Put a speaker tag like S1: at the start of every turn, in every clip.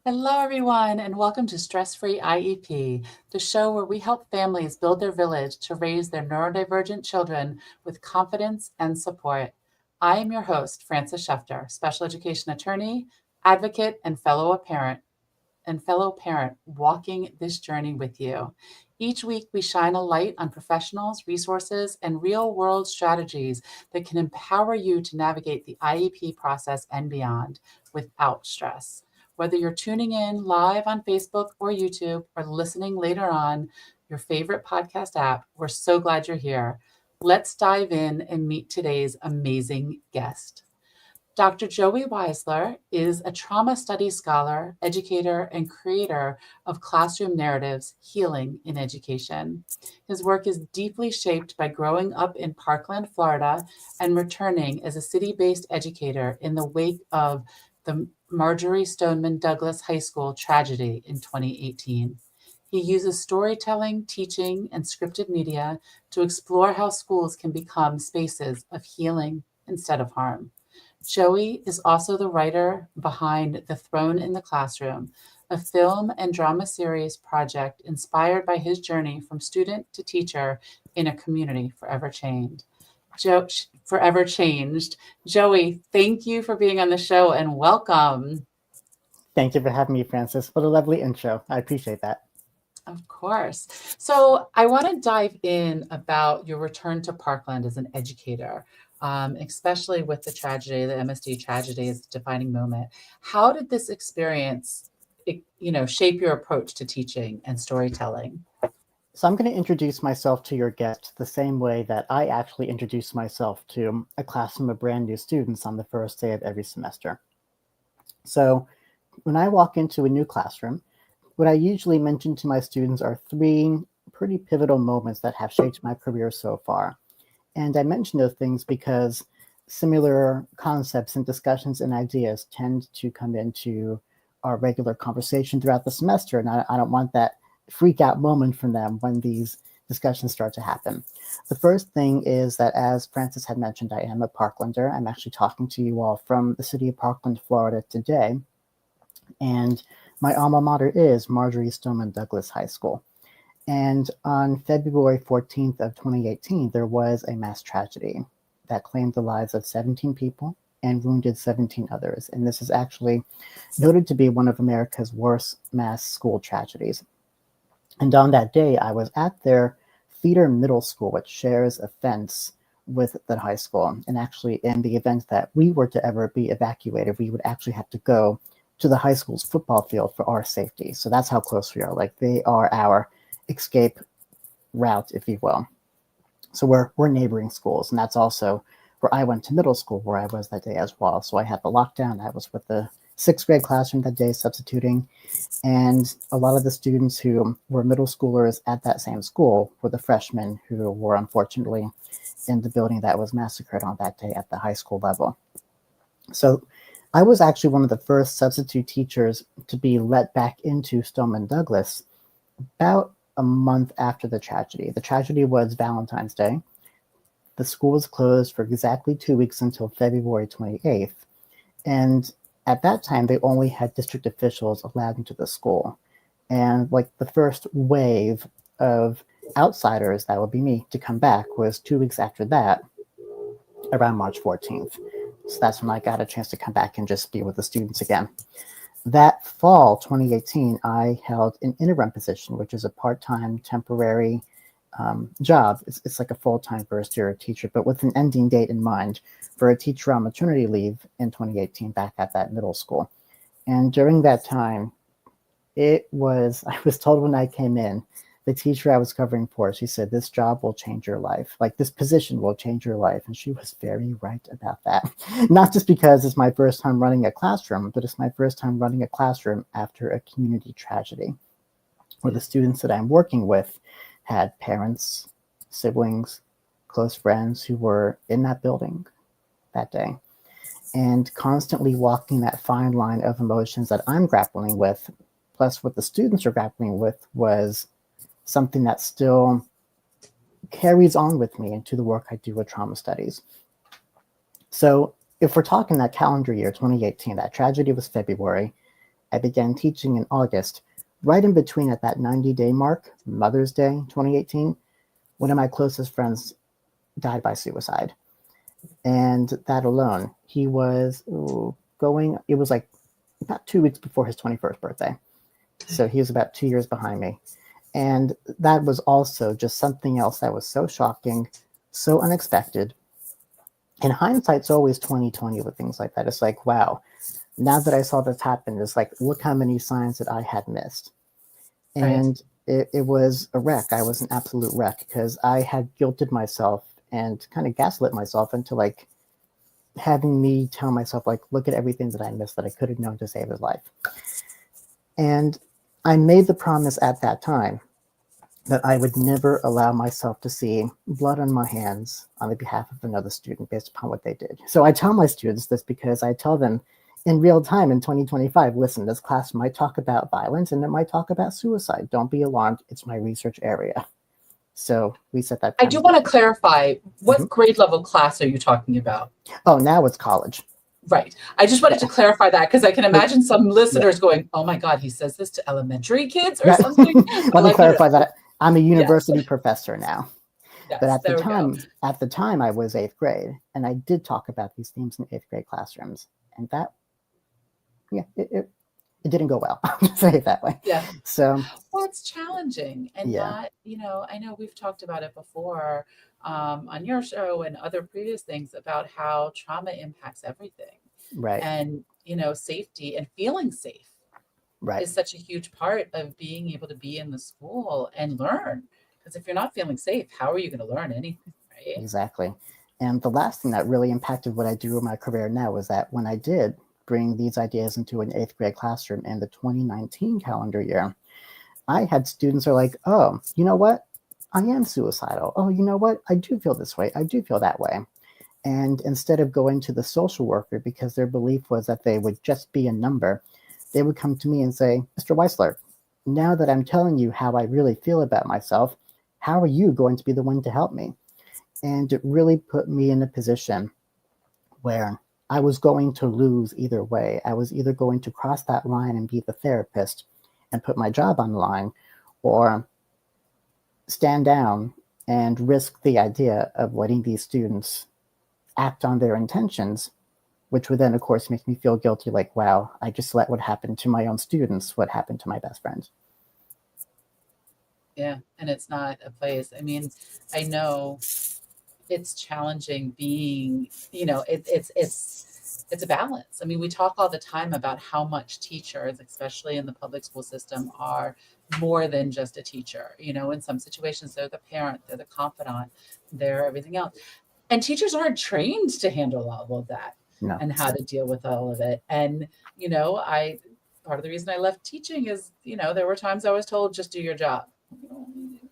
S1: Hello, everyone, and welcome to Stress Free IEP, the show where we help families build their village to raise their neurodivergent children with confidence and support. I am your host, Frances Schefter, special education attorney, advocate, and fellow parent walking this journey with you. Each week, we shine a light on professionals, resources, and real world strategies that can empower you to navigate the IEP process and beyond without stress. Whether you're tuning in live on Facebook or YouTube or listening later on your favorite podcast app, we're so glad you're here. Let's dive in and meet today's amazing guest. Dr. Joey Weisler is a trauma studies scholar, educator, and creator of classroom narratives, healing in education. His work is deeply shaped by growing up in Parkland, Florida, and returning as a city based educator in the wake of the Marjorie Stoneman Douglas High School tragedy in 2018. He uses storytelling, teaching, and scripted media to explore how schools can become spaces of healing instead of harm. Joey is also the writer behind The Throne in the Classroom, a film and drama series project inspired by his journey from student to teacher in a community forever changed. Joey, thank you for being on the show and welcome.
S2: Thank you for having me, Francis. What a lovely intro. I appreciate that.
S1: Of course. So I want to dive in about your return to Parkland as an educator, especially with the tragedy, the MSD tragedy is a defining moment. How did this experience, shape your approach to teaching and storytelling?
S2: So, I'm going to introduce myself to your guest the same way that I actually introduce myself to a classroom of brand new students on the first day of every semester. So, when I walk into a new classroom, what I usually mention to my students are three pretty pivotal moments that have shaped my career so far. And I mention those things because similar concepts and discussions and ideas tend to come into our regular conversation throughout the semester. And I don't want that freak out moment from them when these discussions start to happen. The first thing is that, as Francis had mentioned, I am a Parklander. I'm actually talking to you all from the city of Parkland, Florida today. And my alma mater is Marjorie Stoneman Douglas High School. And on February 14th of 2018, there was a mass tragedy that claimed the lives of 17 people and wounded 17 others. And this is actually noted to be one of America's worst mass school tragedies. And on that day, I was at their theater middle school, which shares a fence with the high school. And actually, in the event that we were to ever be evacuated, we would actually have to go to the high school's football field for our safety. So that's how close we are. Like, they are our escape route, if you will. So we're neighboring schools, and that's also where I went to middle school, where I was that day as well. So I had the lockdown. I was with the sixth grade classroom that day substituting, and a lot of the students who were middle schoolers at that same school were the freshmen who were unfortunately in the building that was massacred on that day at the high school level. So I was actually one of the first substitute teachers to be let back into Stoneman Douglas about a month after the tragedy. The tragedy was Valentine's Day. The school was closed for exactly 2 weeks until February 28th. And at that time, they only had district officials allowed into the school. And like the first wave of outsiders, that would be me, to come back was 2 weeks after that, around March 14th. So that's when I got a chance to come back and just be with the students again. That fall, 2018, I held an interim position, which is a part-time temporary job. It's like a full-time first-year teacher, but with an ending date in mind for a teacher on maternity leave in 2018 back at that middle school. And during that time, I was told when I came in, the teacher I was covering for, she said, this job will change your life. Like, this position will change your life. And she was very right about that. Not just because it's my first time running a classroom, but it's my first time running a classroom after a community tragedy where the students that I'm working with had parents, siblings, close friends who were in that building that day. And constantly walking that fine line of emotions that I'm grappling with, plus what the students are grappling with, was something that still carries on with me into the work I do with trauma studies. So if we're talking that calendar year, 2018, that tragedy was February. I began teaching in August. Right in between at that 90-day mark, Mother's Day 2018, one of my closest friends died by suicide. And that alone, he was it was like about 2 weeks before his 21st birthday. So he was about 2 years behind me. And that was also just something else that was so shocking, so unexpected. In hindsight, it's always 2020 with things like that. It's like, wow, now that I saw this happen, it's like, look how many signs that I had missed.
S1: Right.
S2: And it was a wreck. I was an absolute wreck because I had guilted myself and kind of gaslit myself into like having me tell myself, like, look at everything that I missed that I could have known to save his life. And I made the promise at that time that I would never allow myself to see blood on my hands on the behalf of another student based upon what they did. So I tell my students this because I tell them in real time in 2025, listen, this class might talk about violence and it might talk about suicide. Don't be alarmed. It's my research area. So we set that
S1: I do
S2: premise.
S1: want to clarify, what
S2: Mhm.
S1: grade level class are you talking about?
S2: Oh, now it's college.
S1: Right. I just wanted to
S2: Yeah.
S1: clarify that because I can
S2: But
S1: imagine some
S2: yeah.
S1: listeners going, oh my God, he says this to elementary kids or
S2: Yeah.
S1: something.
S2: Let
S1: I'm
S2: me
S1: like, no, no,
S2: clarify that I'm a
S1: yes,
S2: university professor now. But
S1: yes, there we go.
S2: at the time I was eighth grade, and I did talk about these themes in eighth grade classrooms, and that, yeah, it didn't go well. I'll just say it that way.
S1: Yeah.
S2: So
S1: Well, it's challenging and
S2: yeah,
S1: not, I know we've talked about it before on your show and other previous things about how trauma impacts everything.
S2: right,
S1: And, safety and feeling safe
S2: right,
S1: is such a huge part of being able to be in the school and learn. Because if you're not feeling safe, how are you going to learn anything, right?
S2: exactly. And the last thing that really impacted what I do in my career now was that when I did bring these ideas into an eighth grade classroom in the 2019 calendar year, I had students who are like, oh, you know what? I am suicidal. Oh, you know what? I do feel this way. I do feel that way. And instead of going to the social worker because their belief was that they would just be a number, they would come to me and say, Mr. Weisler, now that I'm telling you how I really feel about myself, how are you going to be the one to help me? And it really put me in a position where I was going to lose either way. I was either going to cross that line and be the therapist and put my job on the line, or stand down and risk the idea of letting these students act on their intentions, which would then, of course, make me feel guilty like, wow, I just let what happened to my own students, what happened to my best friends.
S1: Yeah. And it's not a place. I mean, I know it's challenging being, it's a balance. I mean, we talk all the time about how much teachers, especially in the public school system, are more than just a teacher. In some situations, they're the parent, they're the confidant, they're everything else. And teachers aren't trained to handle all of that
S2: No.
S1: and how to deal with all of it. And, I part of the reason I left teaching is, there were times I was told, just do your job.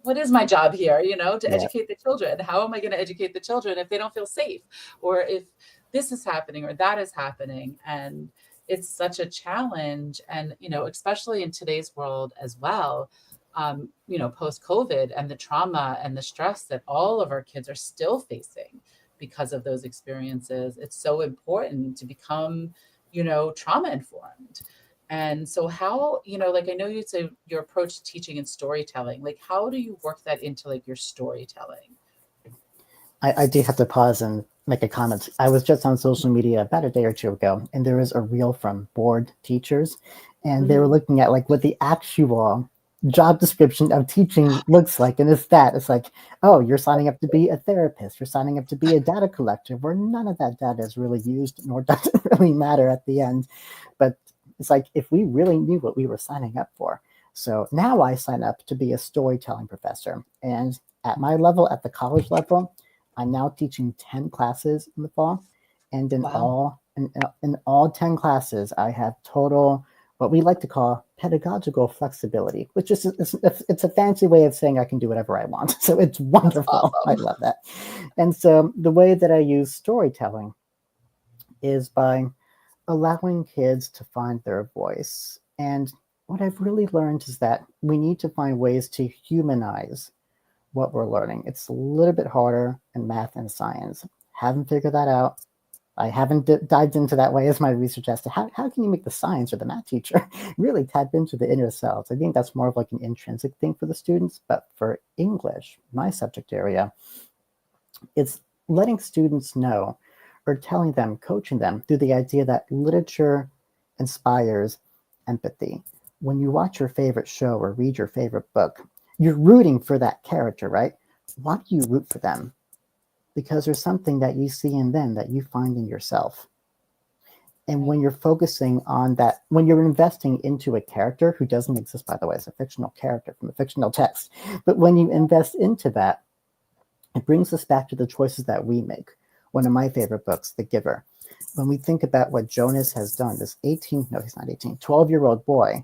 S1: What is my job here, to
S2: Yeah.
S1: educate the children? How am I going to educate the children if they don't feel safe, or if this is happening or that is happening? And it's such a challenge. And, especially in today's world as well, post COVID and the trauma and the stress that all of our kids are still facing because of those experiences. It's so important to become, trauma informed. And so how, like I know you say your approach to teaching and storytelling, like how do you work that into like your storytelling?
S2: I do have to pause and make a comment. I was just on social media about a day or two ago, and there was a reel from bored teachers, and they were
S1: Mhm.
S2: looking at like what the actual job description of teaching looks like. And it's like, oh, you're signing up to be a therapist, you're signing up to be a data collector, where none of that data is really used, nor does it really matter at the end. But it's like if we really knew what we were signing up for. So now I sign up to be a storytelling professor. And at my level, at the college level, I'm now teaching 10 classes in the fall, and
S1: Wow.
S2: in all 10 classes, I have total what we like to call pedagogical flexibility, which is it's a fancy way of saying I can do whatever I want. So it's
S1: That's
S2: wonderful. I
S1: awesome.
S2: love that. And so the way that I use storytelling is by allowing kids to find their voice. And what I've really learned is that we need to find ways to humanize what we're learning. It's a little bit harder in math and science. Haven't figured that out. I haven't dived into that way as my research as to how can you make the science or the math teacher really tap into the inner selves. I think that's more of like an intrinsic thing for the students, but for English, my subject area, it's letting students know or telling them, coaching them through the idea that literature inspires empathy. When you watch your favorite show or read your favorite book, you're rooting for that character, right? Why do you root for them? Because there's something that you see in them that you find in yourself. And when you're focusing on that, when you're investing into a character who doesn't exist, by the way, as a fictional character from a fictional text, but when you invest into that, it brings us back to the choices that we make. One of my favorite books, The Giver. When we think about what Jonas has done, this 18, no, he's not 18, 12-year-old boy,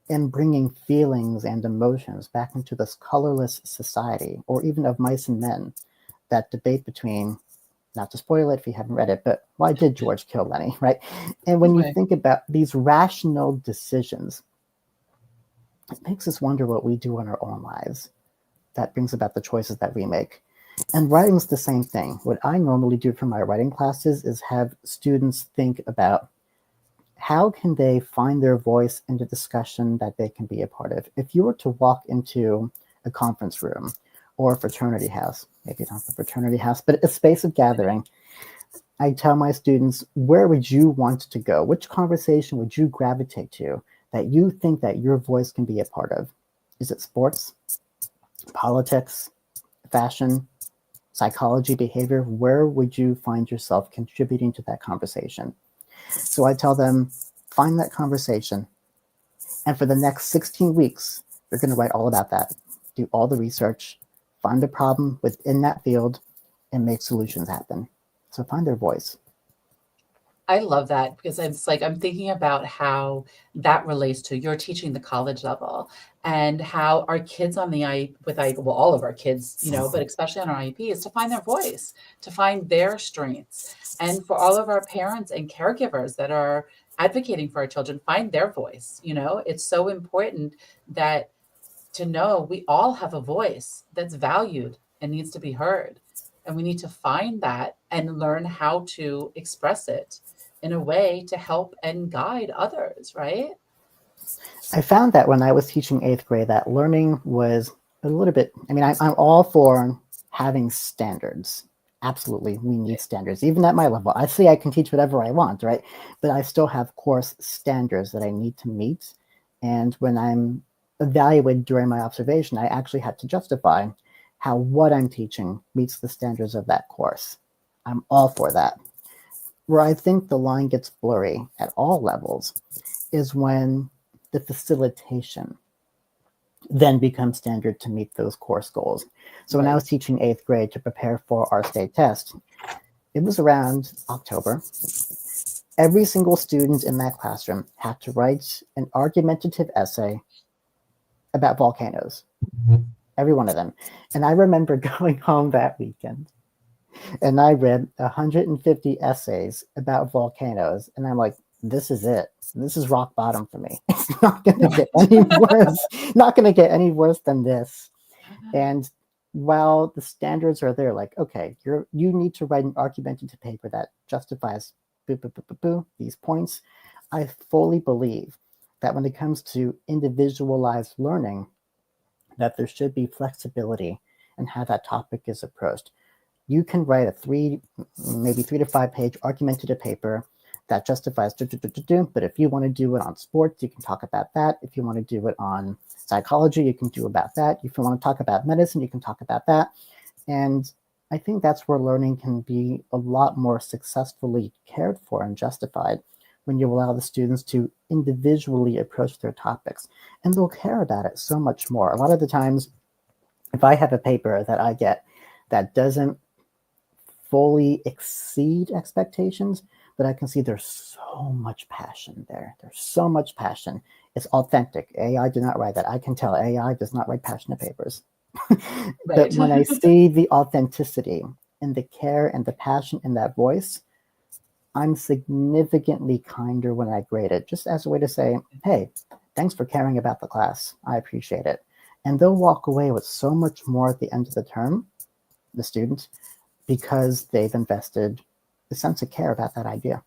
S2: in bringing feelings and emotions back into this colorless society, or even of mice and men, that debate between, not to spoil it if you haven't read it, but why did George kill Lenny, right? And when you
S1: Right.
S2: think about these rational decisions, it makes us wonder what we do in our own lives. That brings about the choices that we make. And writing's the same thing. What I normally do for my writing classes is have students think about how can they find their voice in the discussion that they can be a part of. If you were to walk into a conference room or a fraternity house, maybe not the fraternity house, but a space of gathering, I tell my students, where would you want to go? Which conversation would you gravitate to that you think that your voice can be a part of? Is it sports, politics, fashion, psychology, behavior? Where would you find yourself contributing to that conversation? So I tell them, find that conversation. And for the next 16 weeks, you're going to write all about that, do all the research, find a problem within that field, and make solutions happen. So find their voice.
S1: I love that because it's like I'm thinking about how that relates to you're teaching the college level and how our kids on the I with I well all of our kids, but especially on our IEP is to find their voice, to find their strengths. And for all of our parents and caregivers that are advocating for our children, find their voice. It's so important that to know we all have a voice that's valued and needs to be heard. And we need to find that and learn how to express it in a way to help and guide others, right?
S2: I found that when I was teaching eighth grade, that learning was a little bit, I'm all for having standards. Absolutely, we need standards. Even at my level, I say I can teach whatever I want, right? But I still have course standards that I need to meet. And when I'm evaluated during my observation, I actually had to justify how what I'm teaching meets the standards of that course. I'm all for that. Where I think the line gets blurry at all levels is when the facilitation then becomes standard to meet those course goals. So when I was
S1: Right.
S2: teaching eighth grade to prepare for our state test, it was around October. Every single student in that classroom had to write an argumentative essay about volcanoes, every one of them. And I remember going home that weekend and I read 150 essays about volcanoes, and I'm like, this is it. This is rock bottom for me. It's not going to get any worse. Not going to get any worse than this. And while the standards are there, like, okay, you need to write an argumentative paper that justifies these points. I fully believe that when it comes to individualized learning, that there should be flexibility in how that topic is approached. You can write a maybe 3 to 5 page argumentative paper that justifies but if you want to do it on sports, you can talk about that. If you want to do it on psychology, you can do about that. If you want to talk about medicine, you can talk about that. And I think that's where learning can be a lot more successfully cared for and justified when you allow the students to individually approach their topics. And they'll care about it so much more. A lot of the times, if I have a paper that I get that doesn't fully exceed expectations, but I can see there's so much passion there. There's so much passion. It's authentic. AI did not write that. I can tell AI does not write passionate papers. But
S1: Right.
S2: when I see the authenticity and the care and the passion in that voice, I'm significantly kinder when I grade it, just as a way to say, hey, thanks for caring about the class. I appreciate it. And they'll walk away with so much more at the end of the term, the student, because they've invested a sense of care about that idea.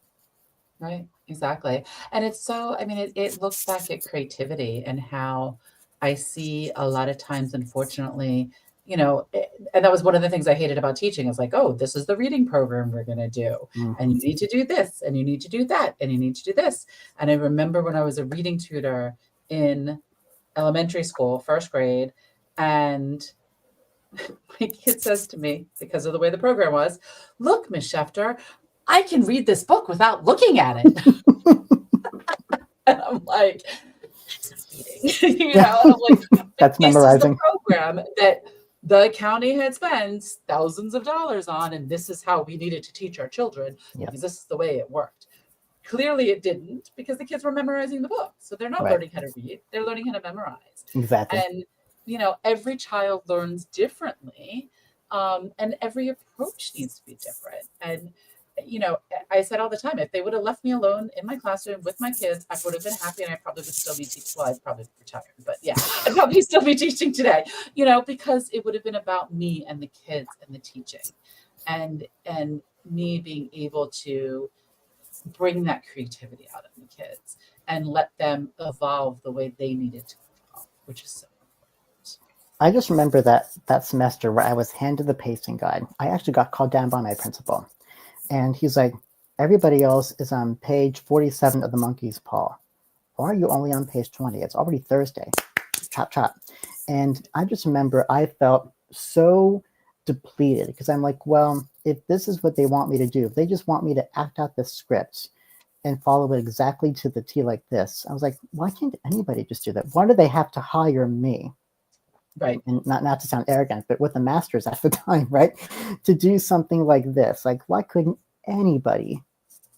S1: Right, exactly. And it's so, I mean, it looks back at creativity and how I see a lot of times, unfortunately, and that was one of the things I hated about teaching is like, oh, this is the reading program we're going to do. And
S2: Mm-hmm.
S1: you need to do this, and you need to do that, and you need to do this. And I remember when I was a reading tutor in elementary school, first grade, and my kid says to me, because of the way the program was, look, Miss Schefter, I can read this book without looking at it. And I'm like, that's not reading,
S2: Yeah,
S1: and I'm like, but
S2: that's
S1: this is the
S2: memorizing.
S1: program that the county had spent thousands of dollars on, and this is how we needed to teach our children
S2: Yeah,
S1: because this is the way it worked. Clearly, it didn't because the kids were memorizing the book. So they're not
S2: right.
S1: learning how to read, they're learning how to memorize.
S2: Exactly.
S1: And, every child learns differently, and every approach needs to be different. And, I said all the time, if they would have left me alone in my classroom with my kids, I would have been happy and I probably would still be teaching. Well, I'd probably be retired, but yeah, I'd probably still be teaching today, because it would have been about me and the kids and the teaching and me being able to bring that creativity out of the kids and let them evolve the way they needed to evolve, which is so important.
S2: I just remember that semester where I was handed the pacing guide. I actually got called down by my principal, and he's like, everybody else is on page 47 of the monkey's paw. Why are you only on page 20? It's already Thursday. Chop, chop. And I just remember I felt so depleted because I'm like, well, if this is what they want me to do, if they just want me to act out this script and follow it exactly to the T like this, I was like, why can't anybody just do that? Why do they have to hire me?
S1: Right.
S2: And not to sound arrogant, but with the masters at the time, right? To do something like this. Like, why couldn't anybody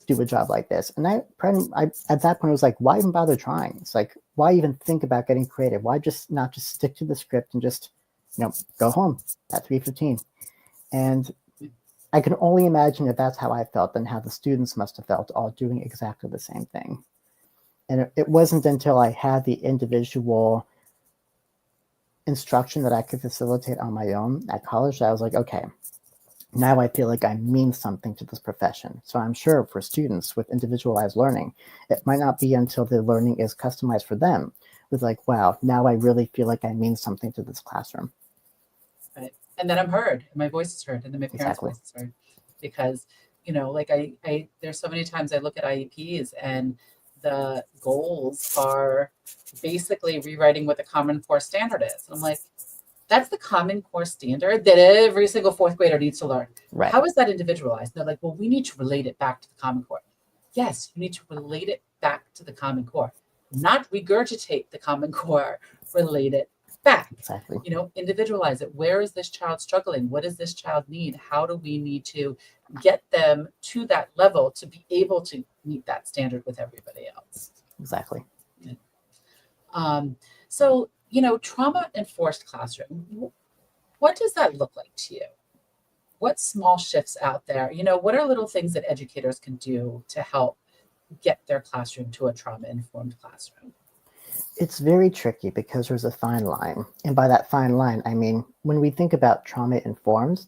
S2: do a job like this? And I at that point was like, why even bother trying? It's like, why even think about getting creative? Why not just stick to the script and just, go home at 3:15? And I can only imagine if that's how I felt and how the students must have felt, all doing exactly the same thing. And it wasn't until I had the individual instruction that I could facilitate on my own at college that I was like, okay, now I feel like I mean something to this profession. So I'm sure for students with individualized learning, it might not be until the learning is customized for them with like, wow, now I really feel like I mean something to this classroom.
S1: Right. And then I'm heard, and my voice is heard, and then my parents'
S2: Exactly.
S1: voice is heard. Because, like there's so many times I look at IEPs and the goals are basically rewriting what the Common Core standard is. And I'm like, that's the Common Core standard that every single fourth grader needs to learn.
S2: Right.
S1: How is that individualized? And they're like, well, we need to relate it back to the Common Core. Yes, you need to relate it back to the Common Core, not regurgitate the Common Core, relate it back.
S2: Exactly.
S1: Individualize it. Where is this child struggling? What does this child need? How do we need to get them to that level to be able to meet that standard with everybody else?
S2: Exactly.
S1: So, trauma enforced classroom, what does that look like to you? What small shifts out there? What are little things that educators can do to help get their classroom to a trauma informed classroom?
S2: It's very tricky because there's a fine line. And by that fine line, I mean, when we think about trauma informed,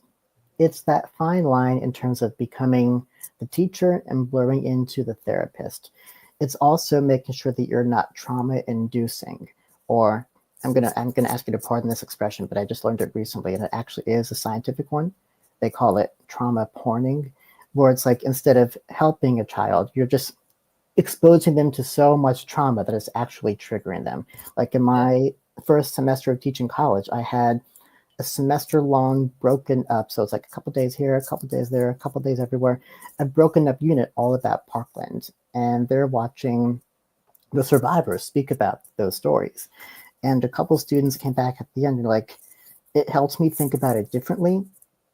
S2: it's that fine line in terms of becoming the teacher and blurring into the therapist. It's also making sure that you're not trauma inducing, or I'm gonna ask you to pardon this expression, but I just learned it recently and it actually is a scientific one. They call it trauma porning, where it's like instead of helping a child, you're just exposing them to so much trauma that it's actually triggering them. Like in my first semester of teaching college, I had a semester long broken up. So it's like a couple days here, a couple days there, a couple days everywhere, a broken up unit all about Parkland. And they're watching the survivors speak about those stories. And a couple students came back at the end and like, it helps me think about it differently,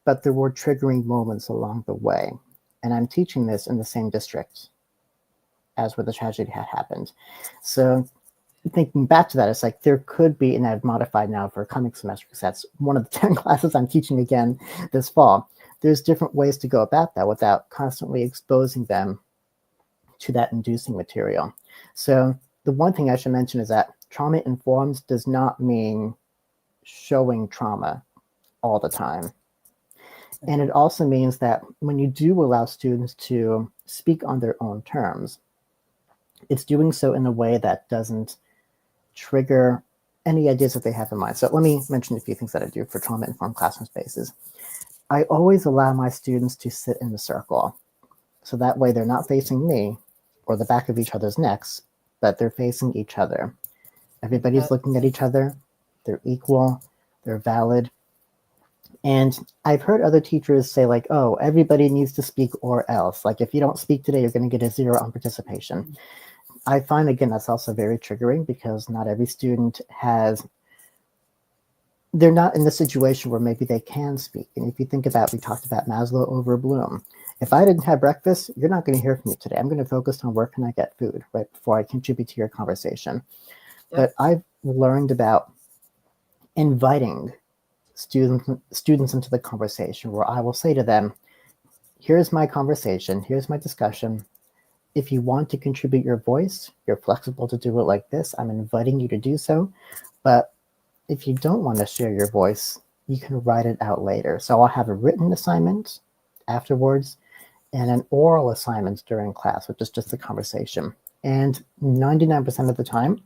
S2: but there were triggering moments along the way. And I'm teaching this in the same district as where the tragedy had happened. So thinking back to that, it's like there could be, and I've modified now for a coming semester because that's one of the 10 classes I'm teaching again this fall. There's different ways to go about that without constantly exposing them to that inducing material. So the one thing I should mention is that trauma informed does not mean showing trauma all the time. And it also means that when you do allow students to speak on their own terms, it's doing so in a way that doesn't trigger any ideas that they have in mind. So let me mention a few things that I do for trauma-informed classroom spaces. I always allow my students to sit in a circle. So that way they're not facing me or the back of each other's necks, but they're facing each other. Everybody's looking at each other. They're equal. They're valid. And I've heard other teachers say like, oh, everybody needs to speak or else. Like if you don't speak today, you're going to get a 0 on participation. I find, again, that's also very triggering because not every student they're not in the situation where maybe they can speak. And if you think about, we talked about Maslow over Bloom. If I didn't have breakfast, you're not going to hear from me today. I'm going to focus on where can I get food right before I contribute to your conversation. But I've learned about inviting students into the conversation where I will say to them, here's my conversation, here's my discussion. If you want to contribute your voice, you're flexible to do it like this. I'm inviting you to do so. But if you don't want to share your voice, you can write it out later. So I'll have a written assignment afterwards and an oral assignment during class, which is just a conversation. And 99% of the time,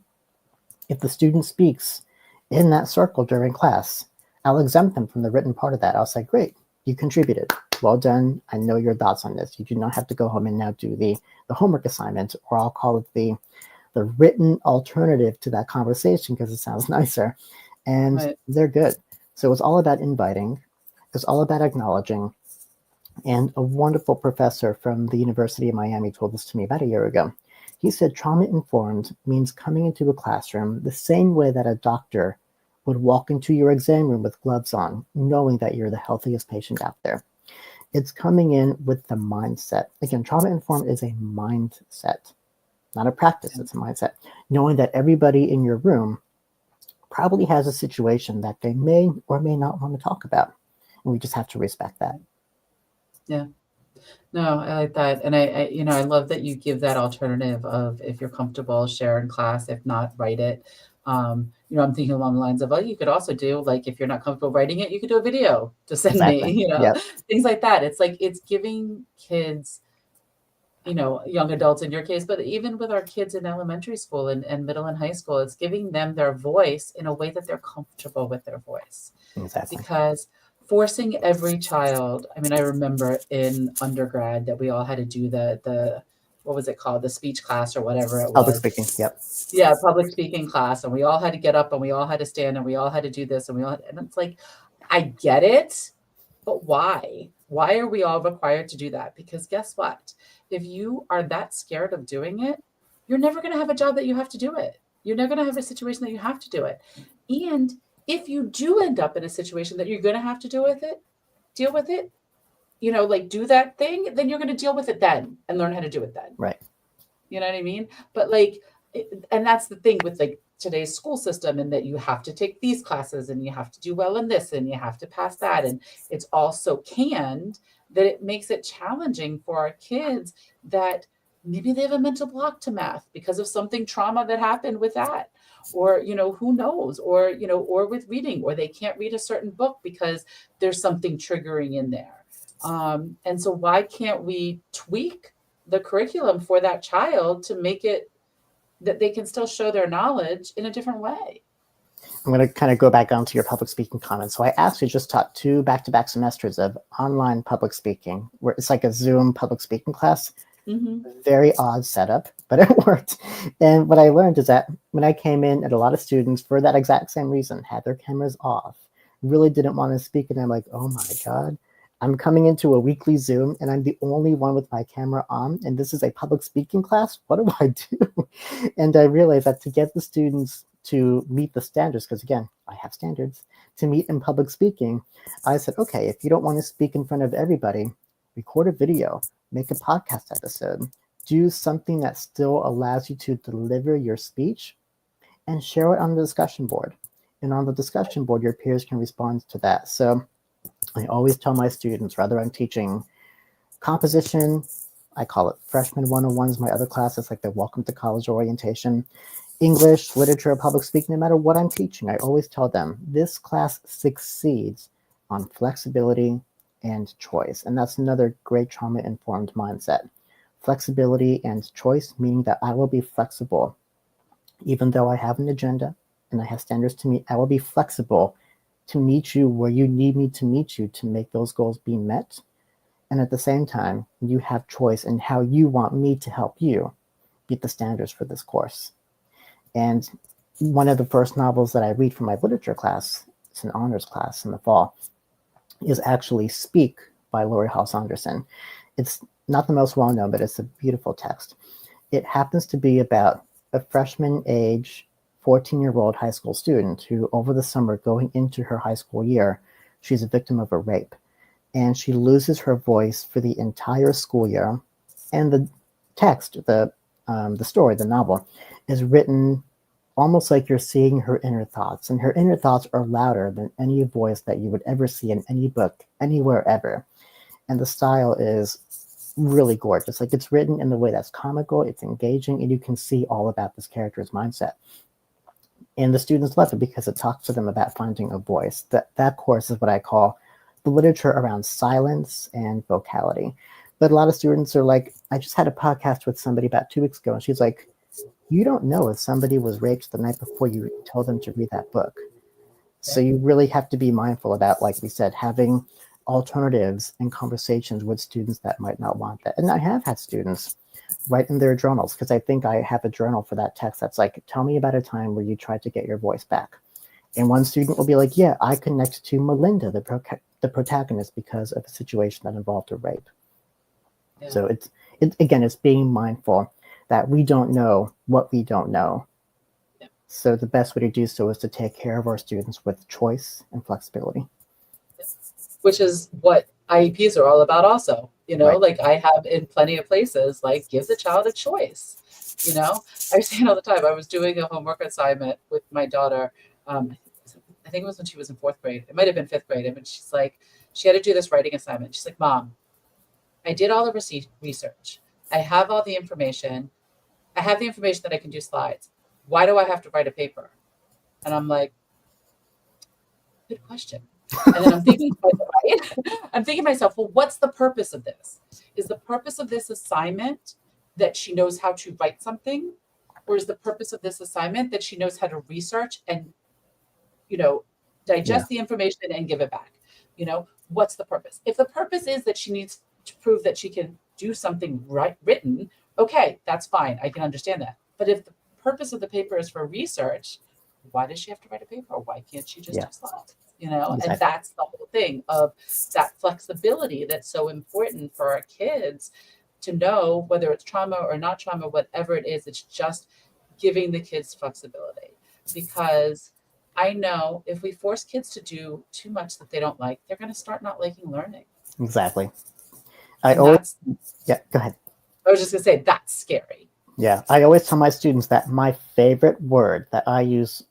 S2: if the student speaks in that circle during class, I'll exempt them from the written part of that. I'll say, great, you contributed. Well done. I know your thoughts on this. You do not have to go home and now do the homework assignment, or I'll call it the written alternative to that conversation because it sounds nicer. And they're good. So it's all about inviting. It's all about acknowledging. And a wonderful professor from the University of Miami told this to me about a year ago. He said trauma-informed means coming into a classroom the same way that a doctor would walk into your exam room with gloves on, knowing that you're the healthiest patient out there. It's coming in with the mindset. Again, trauma-informed is a mindset, not a practice. It's a mindset. Knowing that everybody in your room probably has a situation that they may or may not want to talk about. And we just have to respect that.
S1: Yeah. No, I like that. And I love that you give that alternative of if you're comfortable, share in class, if not, write it. I'm thinking along the lines of, you could also do, like, if you're not comfortable writing it, you could do a video to send
S2: Exactly.
S1: me,
S2: Yep.
S1: things like that. It's like, it's giving kids, young adults in your case, but even with our kids in elementary school and middle and high school, it's giving them their voice in a way that they're comfortable with their voice.
S2: Exactly.
S1: Because forcing every child, I remember in undergrad that we all had to do the what was it called? The speech class or whatever it was.
S2: Public speaking, yep.
S1: Yeah, public speaking class. And we all had to get up and we all had to stand and we all had to do this and and it's like, I get it, but why? Why are we all required to do that? Because guess what? If you are that scared of doing it, you're never going to have a job that you have to do it. You're never going to have a situation that you have to do it. And if you do end up in a situation that you're going to have to deal with it, like do that thing, then you're going to deal with it then and learn how to do it then.
S2: Right.
S1: You know what I mean? But and that's the thing with today's school system, and that you have to take these classes and you have to do well in this and you have to pass that. And it's all so canned that it makes it challenging for our kids that maybe they have a mental block to math because of something trauma that happened with that. Or, who knows, or, or with reading, or they can't read a certain book because there's something triggering in there. And so why can't we tweak the curriculum for that child to make it that they can still show their knowledge in a different way?
S2: I'm going to kind of go back onto your public speaking comments. So I actually just taught 2 back-to-back semesters of online public speaking, where it's like a Zoom public speaking class. Mm-hmm. Very odd setup, but it worked. And what I learned is that when I came in, and a lot of students, for that exact same reason, had their cameras off, really didn't want to speak. And I'm like, oh my God, I'm coming into a weekly Zoom and I'm the only one with my camera on. And this is a public speaking class. What do I do? And I realized that to get the students to meet the standards, because again, I have standards, to meet in public speaking, I said, okay, if you don't want to speak in front of everybody, record a video, make a podcast episode, do something that still allows you to deliver your speech, and share it on the discussion board. And on the discussion board, your peers can respond to that. So I always tell my students, whether I'm teaching composition, I call it freshman 101s, my other classes, like the welcome to college orientation, English, literature, public speaking, no matter what I'm teaching, I always tell them this class succeeds on flexibility and choice. And that's another great trauma-informed mindset. Flexibility and choice, meaning that I will be flexible. Even though I have an agenda and I have standards to meet, I will be flexible to meet you where you need me to meet you to make those goals be met. And at the same time, you have choice in how you want me to help you meet the standards for this course. And one of the first novels that I read for my literature class, it's an honors class in the fall, is actually Speak by Laurie Halse Anderson. It's not the most well-known, but it's a beautiful text. It happens to be about a freshman age 14-year-old high school student who, over the summer going into her high school year, she's a victim of a rape. And she loses her voice for the entire school year. And the text, the story, the novel, is written almost like you're seeing her inner thoughts. And her inner thoughts are louder than any voice that you would ever see in any book, anywhere ever. And the style is really gorgeous. Like, it's written in the way that's comical, it's engaging, and you can see all about this character's mindset. And the students love it because it talks to them about finding a voice. That course is what I call the literature around silence and vocality. But a lot of students are like, I just had a podcast with somebody about 2 weeks ago, and she's like, you don't know if somebody was raped the night before you told them to read that book. So you really have to be mindful about, like we said, having alternatives and conversations with students that might not want that. And I have had students write in their journals, because I think I have a journal for that text that's like, tell me about a time where you tried to get your voice back. And one student will be like, yeah, I connect to Melinda, the protagonist, because of a situation that involved a rape. Yeah. So it's again, it's being mindful that we don't know what we don't know. Yeah. So the best way to do so is to take care of our students with choice and flexibility.
S1: Which is what IEPs are all about also. You know, right. Like I have in plenty of places, like, give the child a choice. You know, I was saying all the time, I was doing a homework assignment with my daughter. I think it was when she was in 4th grade. It might have been 5th grade. And she's like, she had to do this writing assignment. She's like, Mom, I did all the research. I have all the information. I have the information that I can do slides. Why do I have to write a paper? And I'm like, good question. And then I'm thinking, I'm thinking to myself, well, what's the purpose of this? Is the purpose of this assignment that she knows how to write something? Or is the purpose of this assignment that she knows how to research and, you know, digest the information and give it back? You know, what's the purpose? If the purpose is that she needs to prove that she can do something written, okay, that's fine. I can understand that. But if the purpose of the paper is for research, why does she have to write a paper? Why can't she just do slides? You know, exactly. And that's the whole thing of that flexibility that's so important for our kids to know, whether it's trauma or not trauma, whatever it is, it's just giving the kids flexibility. Because I know if we force kids to do too much that they don't like, they're going to start not liking learning.
S2: Exactly.
S1: Go
S2: ahead.
S1: I was just going to say, that's scary.
S2: Yeah, I always tell my students that my favorite word that I use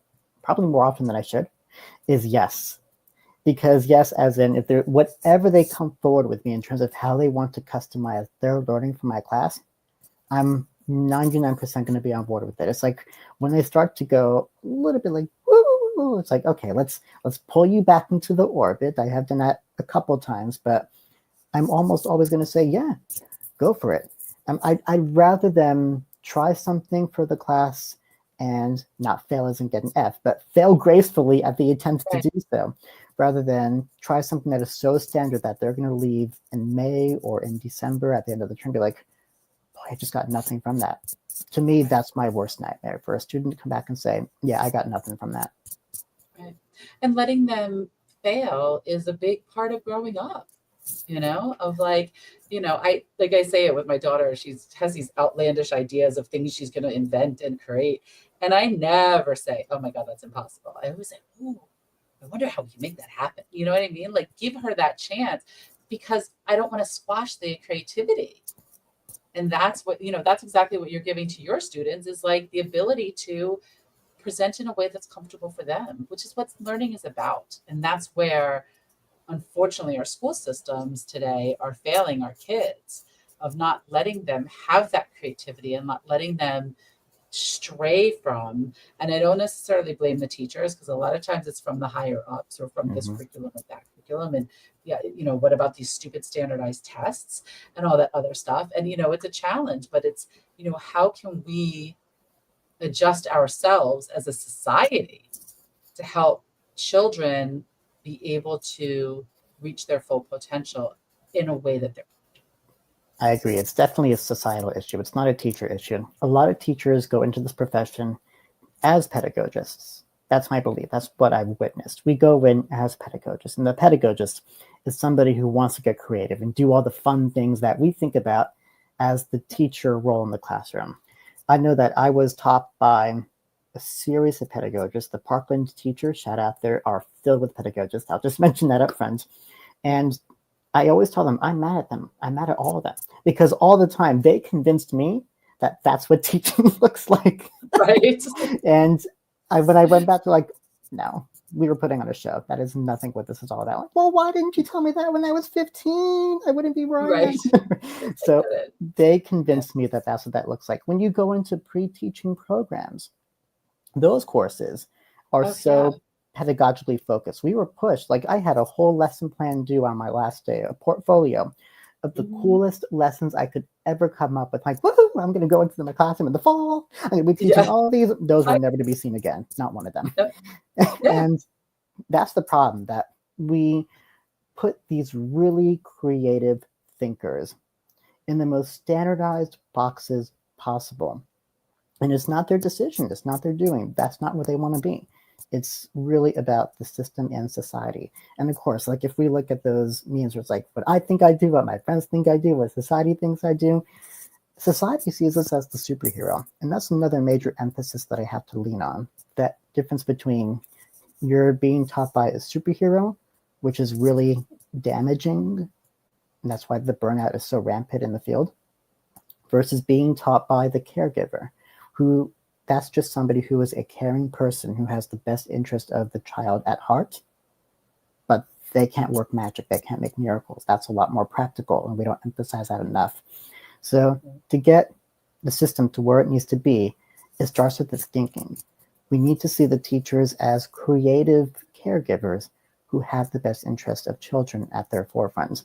S2: probably more often than I should is yes. Because yes, as in, if they're whatever they come forward with me in terms of how they want to customize their learning for my class, I'm 99% going to be on board with it. It's like when they start to go a little bit like, woo, it's like, okay, let's pull you back into the orbit. I have done that a couple of times, but I'm almost always going to say, yeah, go for it. I'd rather them try something for the class and not fail as in get an F, but fail gracefully at the attempt to do so, rather than try something that is so standard that they're going to leave in May or in December at the end of the term, be like, boy, I just got nothing from that. To me, that's my worst nightmare, for a student to come back and say, yeah, I got nothing from that.
S1: Right. And letting them fail is a big part of growing up. You know, of like, you know, I say it with my daughter, she has these outlandish ideas of things she's going to invent and create. And I never say, oh my God, that's impossible. I always say, ooh, I wonder how we can make that happen. You know what I mean? Like, give her that chance, because I don't want to squash the creativity. And that's what, you know, that's exactly what you're giving to your students, is like the ability to present in a way that's comfortable for them, which is what learning is about. And that's where, unfortunately, our school systems today are failing our kids, of not letting them have that creativity and not letting them stray from, and I don't necessarily blame the teachers, because a lot of times it's from the higher ups or from this curriculum or that curriculum, and yeah, what about these stupid standardized tests and all that other stuff? And, it's a challenge, but it's, how can we adjust ourselves as a society to help children be able to reach their full potential in a way that they're.
S2: I agree. It's definitely a societal issue. It's not a teacher issue. A lot of teachers go into this profession as pedagogists. That's my belief. That's what I've witnessed. We go in as pedagogists, and the pedagogist is somebody who wants to get creative and do all the fun things that we think about as the teacher role in the classroom. I know that I was taught by a series of pedagogists. The Parkland teachers, shout out there, are filled with pedagogists. I'll just mention that up front. And I always tell them, I'm mad at them. I'm mad at all of them. Because all the time, they convinced me that that's what teaching looks like.
S1: Right.
S2: And when I went back to like, no, we were putting on a show. That is nothing what this is all about. Like, well, why didn't you tell me that when I was 15? I wouldn't be right. So they convinced me that that's what that looks like. When you go into pre-teaching programs, those courses are so pedagogically focused. We were pushed. Like I had a whole lesson plan due on my last day, a portfolio of the coolest lessons I could ever come up with. Like, woohoo, I'm going to go into my classroom in the fall. I'm going to be teaching all of these. Those were never to be seen again. Not one of them. And that's the problem, that we put these really creative thinkers in the most standardized boxes possible. And it's not their decision. It's not their doing. That's not what they want to be. It's really about the system and society. And of course, like if we look at those memes where it's like, what I think I do, what my friends think I do, what society thinks I do, society sees us as the superhero. And that's another major emphasis that I have to lean on. That difference between you're being taught by a superhero, which is really damaging, and that's why the burnout is so rampant in the field, versus being taught by the caregiver, who that's just somebody who is a caring person who has the best interest of the child at heart, but they can't work magic. They can't make miracles. That's a lot more practical, and we don't emphasize that enough. So to get the system to where it needs to be, it starts with this thinking. We need to see the teachers as creative caregivers who have the best interest of children at their forefront.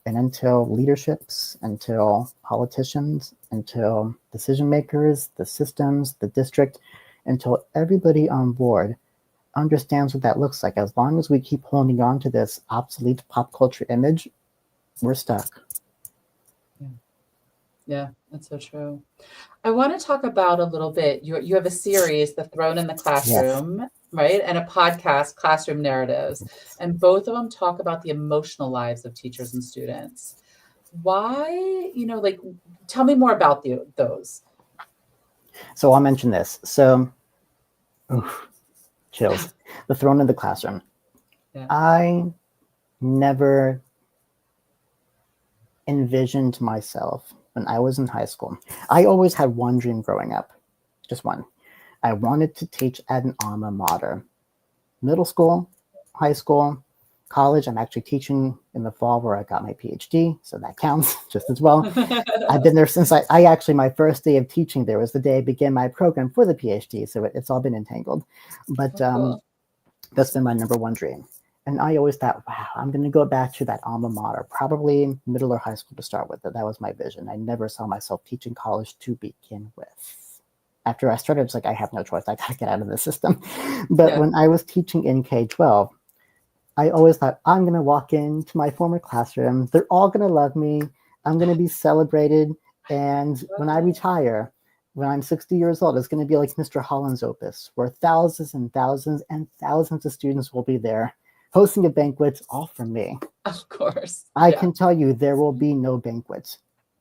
S2: And until leaderships, until politicians, until decision makers, the systems, the district, until everybody on board understands what that looks like, as long as we keep holding on to this obsolete pop culture image, we're stuck.
S1: Yeah, that's so true. I want to talk about a little bit, you have a series, The Throne in the Classroom, right? And a podcast, Classroom Narratives. And both of them talk about the emotional lives of teachers and students. Why, tell me more about those.
S2: So I'll mention this. So, chills. The Throne in the Classroom. Yeah. I never envisioned myself when I was in high school. I always had one dream growing up, just one. I wanted to teach at an alma mater. Middle school, high school, college. I'm actually teaching in the fall where I got my PhD, so that counts just as well. I've been there since I actually, my first day of teaching there was the day I began my program for the PhD, so it's all been entangled. But that's been my number one dream. And I always thought, wow, I'm going to go back to that alma mater, probably middle or high school to start with. That was my vision. I never saw myself teaching college to begin with. After I started, it's like, I have no choice. I got to get out of the system. But when I was teaching in K-12, I always thought, I'm going to walk into my former classroom. They're all going to love me. I'm going to be celebrated. And when I retire, when I'm 60 years old, it's going to be like Mr. Holland's Opus, where thousands and thousands and thousands of students will be there, hosting a banquet, all from me.
S1: Of course.
S2: I can tell you there will be no banquets.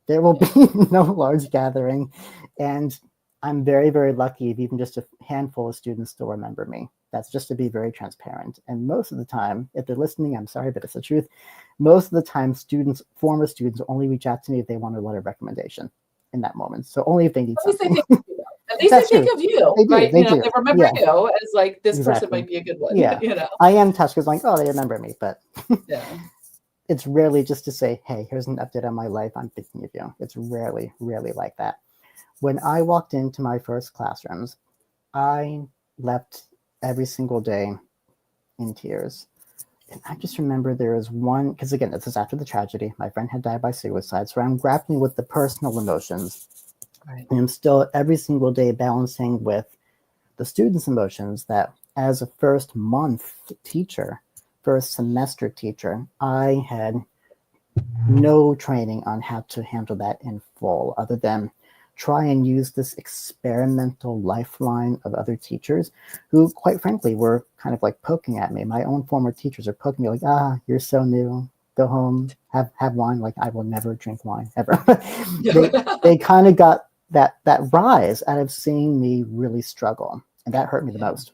S2: There will be no large gathering. And I'm very, very lucky if even just a handful of students still remember me. That's just to be very transparent. And most of the time, if they're listening, I'm sorry, but it's the truth. Most of the time, former students only reach out to me if they want a letter of recommendation in that moment. So only if they need something.
S1: At least they think of you, right?
S2: They
S1: remember you as like, this person might be a good one.
S2: Yeah. I am touched because like, oh, they remember me, but it's rarely just to say, hey, here's an update on my life. I'm thinking of you. It's rarely like that. When I walked into my first classrooms, I left every single day in tears. And I just remember there was one, because again, this is after the tragedy. My friend had died by suicide. So I'm grappling with the personal emotions.
S1: Right.
S2: And I'm still every single day balancing with the students' emotions that as a first month teacher, first semester teacher, I had no training on how to handle that in full, other than try and use this experimental lifeline of other teachers who, quite frankly, were kind of like poking at me. My own former teachers are poking me like, you're so new. Go home, have wine. Like, I will never drink wine ever. they kind of got that rise out of seeing me really struggle, and that hurt me the
S1: Yeah.
S2: most.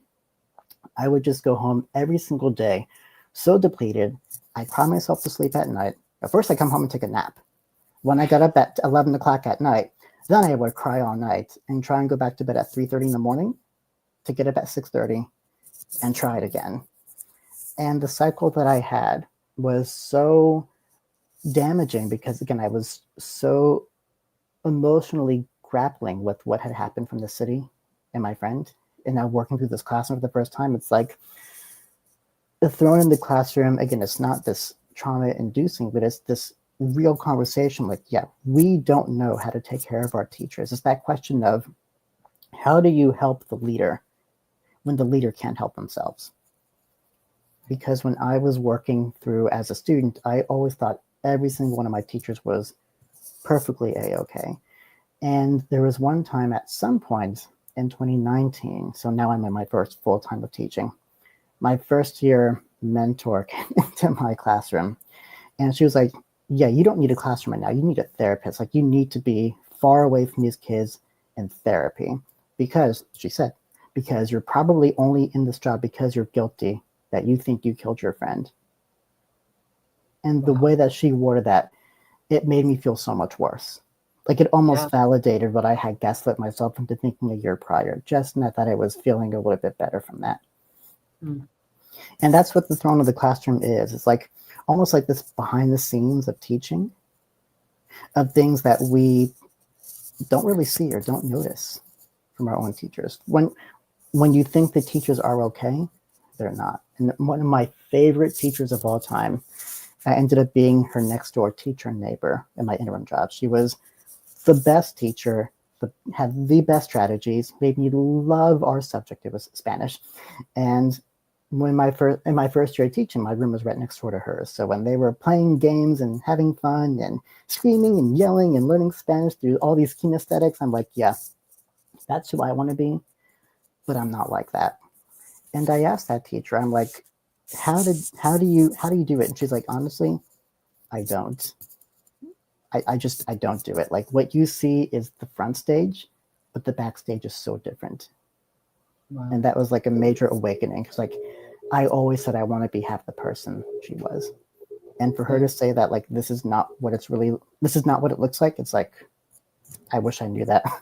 S2: I would just go home every single day, so depleted. I cry myself to sleep at night. At first, I come home and take a nap. When I got up at 11 o'clock at night, then I would cry all night and try and go back to bed at 3:30 in the morning to get up at 6:30 and try it again. And the cycle that I had was so damaging because, again, I was so emotionally grappling with what had happened from the city and my friend. And now working through this classroom for the first time, it's like thrown in the classroom. Again, it's not this trauma inducing, but it's this real conversation like, yeah, we don't know how to take care of our teachers. It's that question of how do you help the leader when the leader can't help themselves? Because when I was working through as a student, I always thought every single one of my teachers was perfectly a-okay. And there was one time at some point in 2019, so now I'm in my first full time of teaching, my first year mentor came into my classroom and she was like, yeah, you don't need a classroom right now. You need a therapist. Like, you need to be far away from these kids in therapy because, she said, because you're probably only in this job because you're guilty that you think you killed your friend. And the
S1: Wow.
S2: way that she worded that, it made me feel so much worse. Like, it
S1: Yeah.
S2: almost validated what I had gaslit myself into thinking a year prior, just not that I was feeling a little bit better from that.
S1: Mm.
S2: And that's what the throne of the classroom is. It's like almost like this behind the scenes of teaching, of things that we don't really see or don't notice from our own teachers. When you think the teachers are okay, they're not. And one of my favorite teachers of all time, I ended up being her next door teacher neighbor in my interim job. She was the best teacher, had the best strategies, made me love our subject. It was Spanish. And in my first year of teaching, my room was right next door to hers. So when they were playing games and having fun and screaming and yelling and learning Spanish through all these kinesthetics, I'm like, yeah, that's who I want to be, but I'm not like that. And I asked that teacher, I'm like, how do you do it? And she's like, honestly, I don't. I don't do it. Like, what you see is the front stage, but the backstage is so different.
S1: Wow.
S2: And that was like a major awakening because, like, I always said I want to be half the person she was. And for her
S1: Yeah.
S2: to say that, like, this is not what it looks like, it's like, I wish I knew that
S1: Right.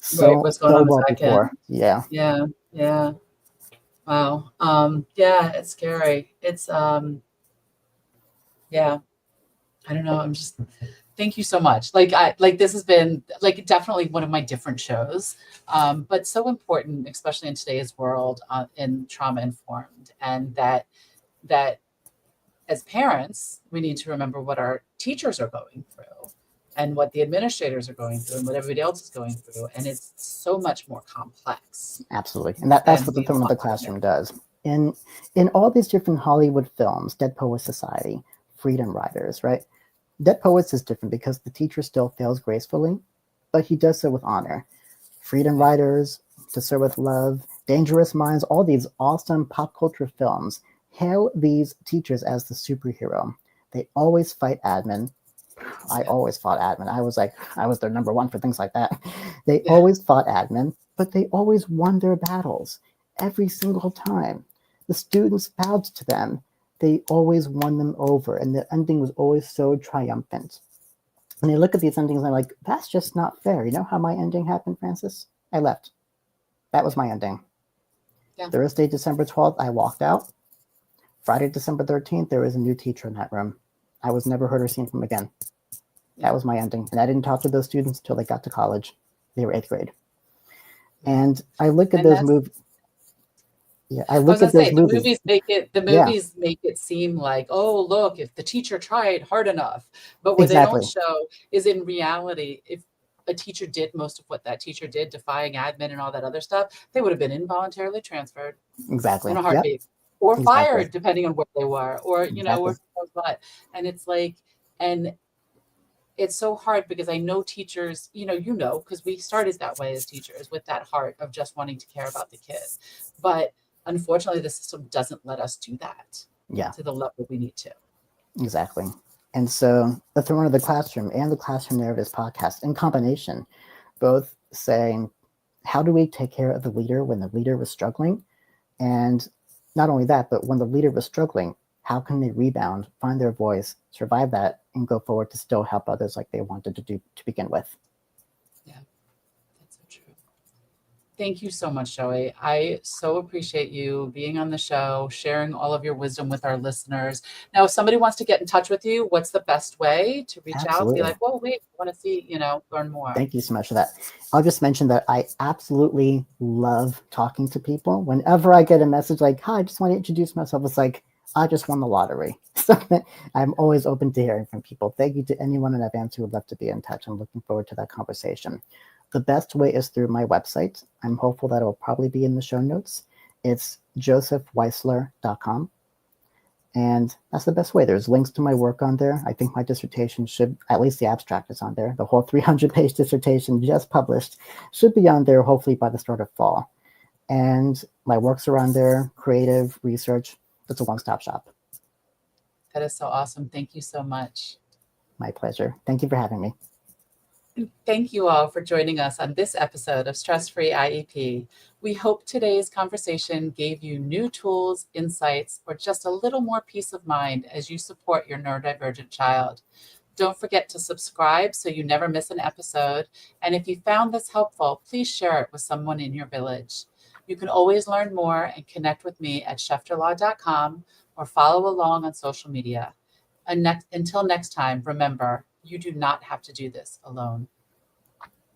S2: so
S1: What's going
S2: so
S1: on the
S2: well
S1: back end?
S2: before. Yeah,
S1: Yeah. Yeah. Wow. Yeah, it's scary. Yeah, I don't know. Thank you so much. Like this has been like definitely one of my different shows, but so important, especially in today's world, in trauma informed, and that as parents, we need to remember what our teachers are going through and what the administrators are going through and what everybody else is going through. And it's so much more complex
S2: absolutely. And that's
S1: than
S2: what the
S1: we
S2: film of the
S1: want. Yeah.
S2: classroom does. In all these different Hollywood films, Dead Poets Society, Freedom Riders, right? Dead Poets is different because the teacher still fails gracefully, but he does so with honor. Freedom
S1: Yeah.
S2: Riders, To Serve with Love, Dangerous Minds, all these awesome pop culture films hail these teachers as the superhero. They always fight admin. I
S1: Yeah.
S2: always fought admin. I was their number one for things like that. They
S1: Yeah.
S2: always fought admin, but they always won their battles every single time. The students bowed to them. They always won them over, and the ending was always so triumphant. And I look at these endings and I'm like, that's just not fair. You know how my ending happened, Francis? I left. That was my ending.
S1: Yeah.
S2: Thursday, December 12th, I walked out. Friday, December 13th, there was a new teacher in that room. I was never heard or seen from again. That
S1: Yeah.
S2: was my ending. And I didn't talk to those students until they got to college. They were eighth grade.
S1: Yeah.
S2: And I look at
S1: And
S2: those
S1: that's
S2: movies. Yeah, I
S1: I was
S2: look
S1: gonna
S2: at
S1: say
S2: those movies.
S1: the
S2: Yeah,
S1: movies make it seem like, oh, look, if the teacher tried hard enough. But what they don't
S2: exactly.
S1: show is in reality, if a teacher did most of what that teacher did, defying admin and all that other stuff, they would have been involuntarily transferred
S2: Exactly.
S1: in a
S2: Yep.
S1: heartbeat or
S2: Exactly.
S1: fired, depending on where they were, or, or
S2: Exactly.
S1: who knows what. And it's like, and it's so hard because I know teachers, because we started that way as teachers with that heart of just wanting to care about the kids. But unfortunately, the system doesn't let us do that
S2: Yeah,
S1: to the level we need to.
S2: exactly. And so the Throne of the Classroom and the Classroom Narratives podcast in combination, both saying, how do we take care of the leader when the leader was struggling? And not only that, but when the leader was struggling, how can they rebound, find their voice, survive that, and go forward to still help others like they wanted to do to begin with?
S1: Yeah, that's so true. Thank you so much, Joey. I so appreciate you being on the show, sharing all of your wisdom with our listeners. Now, if somebody wants to get in touch with you, what's the best way to reach out? Be
S2: Absolutely.
S1: like, whoa, wait, I want to see, learn more.
S2: Thank you so much for that. I'll just mention that I absolutely love talking to people. Whenever I get a message like, hi, I just want to introduce myself, it's like, I just won the lottery. So I'm always open to hearing from people. Thank you to anyone in advance who would love to be in touch. I'm looking forward to that conversation. The best way is through my website. I'm hopeful that it will probably be in the show notes. It's josephweisler.com. And that's the best way. There's links to my work on there. I think my dissertation should, at least the abstract is on there. The whole 300-page dissertation just published should be on there hopefully by the start of fall. And my works are on there, creative, research. It's a one-stop shop.
S1: That is so awesome. Thank you so much.
S2: My pleasure. Thank you for having me.
S1: Thank you all for joining us on this episode of Stress Free IEP. We hope today's conversation gave you new tools, insights, or just a little more peace of mind as you support your neurodivergent child. Don't forget to subscribe so you never miss an episode. And if you found this helpful, please share it with someone in your village. You can always learn more and connect with me at schefterlaw.com or follow along on social media. Until next time, remember, you do not have to do this alone.